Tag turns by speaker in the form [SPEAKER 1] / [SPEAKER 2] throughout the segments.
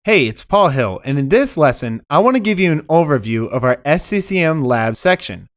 [SPEAKER 1] Hey, it's Paul Hill, and in this lesson, I want to give you an overview of our SCCM lab section.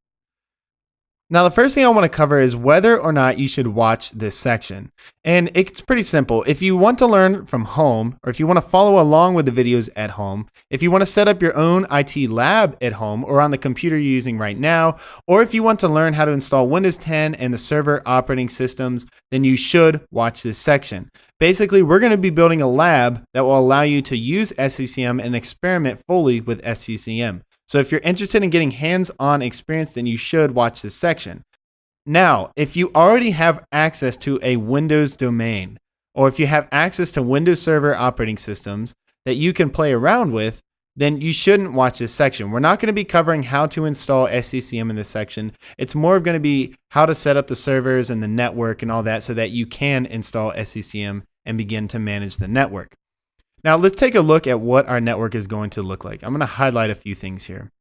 [SPEAKER 1] Now, the first thing I want to cover is whether or not you should watch this section. And it's pretty simple. If you want to learn from home, or if you want to follow along with the videos at home, if you want to set up your own IT lab at home or on the computer you're using right now, or if you want to learn how to install Windows 10 and the server operating systems, then you should watch this section. Basically, we're going to be building a lab that will allow you to use SCCM and experiment fully with SCCM. So if you're interested in getting hands-on experience, then you should watch this section. Now, if you already have access to a Windows domain, or if you have access to Windows Server operating systems that you can play around with, then you shouldn't watch this section. We're not going to be covering how to install SCCM in this section. It's more going to be how to set up the servers and the network and all that so that you can install SCCM and begin to manage the network. Now let's take a look at what our network is going to look like. I'm going to highlight a few things here.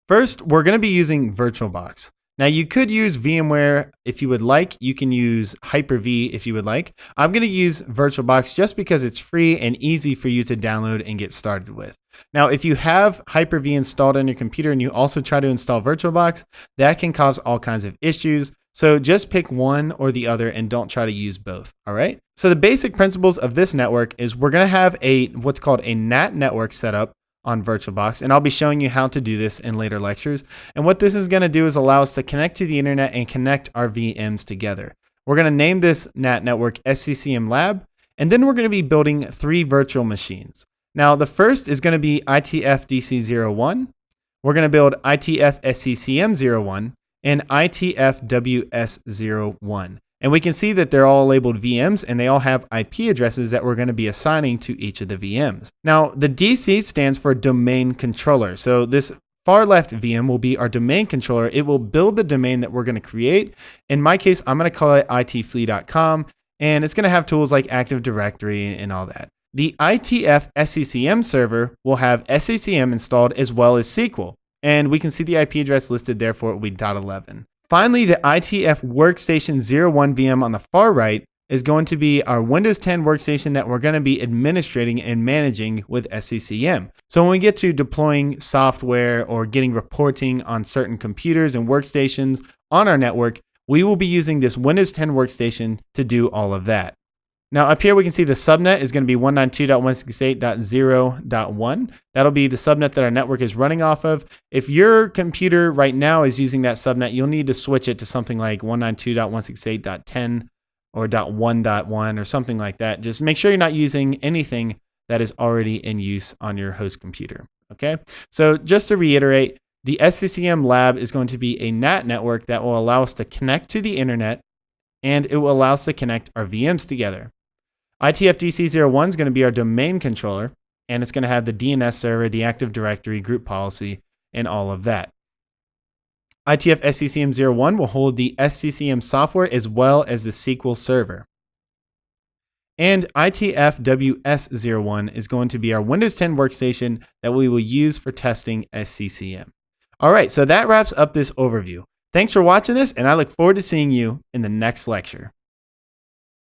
[SPEAKER 1] First, we're going to be using VirtualBox. Now you could use VMware if you would like. You can use Hyper-V if you would like. I'm going to use VirtualBox just because it's free and easy for you to download and get started with. Now, if you have Hyper-V installed on your computer and you also try to install VirtualBox, that can cause all kinds of issues. So just pick one or the other and don't try to use both, all right? So the basic principles of this network is we're gonna have what's called a NAT network set up on VirtualBox, and I'll be showing you how to do this in later lectures. And what this is gonna do is allow us to connect to the internet and connect our VMs together. We're gonna name this NAT network SCCM Lab, and then we're gonna be building 3 virtual machines. Now the first is gonna be ITF DC01. We're gonna build ITF SCCM01, and ITFWS01. And we can see that they're all labeled VMs and they all have IP addresses that we're going to be assigning to each of the VMs. Now, the DC stands for domain controller. So this far left VM will be our domain controller. It will build the domain that we're going to create. In my case, I'm going to call it itflee.com, and it's going to have tools like Active Directory and all that. The ITF SCCM server will have SCCM installed as well as SQL. And we can see the IP address listed, therefore it will be .11. Finally, the ITF Workstation 01 VM on the far right is going to be our Windows 10 workstation that we're going to be administrating and managing with SCCM. So when we get to deploying software or getting reporting on certain computers and workstations on our network, we will be using this Windows 10 workstation to do all of that. Now up here we can see the subnet is going to be 192.168.0.1. That'll be the subnet that our network is running off of. If your computer right now is using that subnet, you'll need to switch it to something like 192.168.10 or .1.1 or something like that. Just make sure you're not using anything that is already in use on your host computer. Okay, so just to reiterate, the SCCM lab is going to be a NAT network that will allow us to connect to the internet, and it will allow us to connect our VMs together. ITF-DC01 is going to be our domain controller, and it's going to have the DNS server, the Active Directory, group policy, and all of that. ITF-SCCM01 will hold the SCCM software as well as the SQL server. And ITF-WS01 is going to be our Windows 10 workstation that we will use for testing SCCM. All right, so that wraps up this overview. Thanks for watching this, and I look forward to seeing you in the next lecture.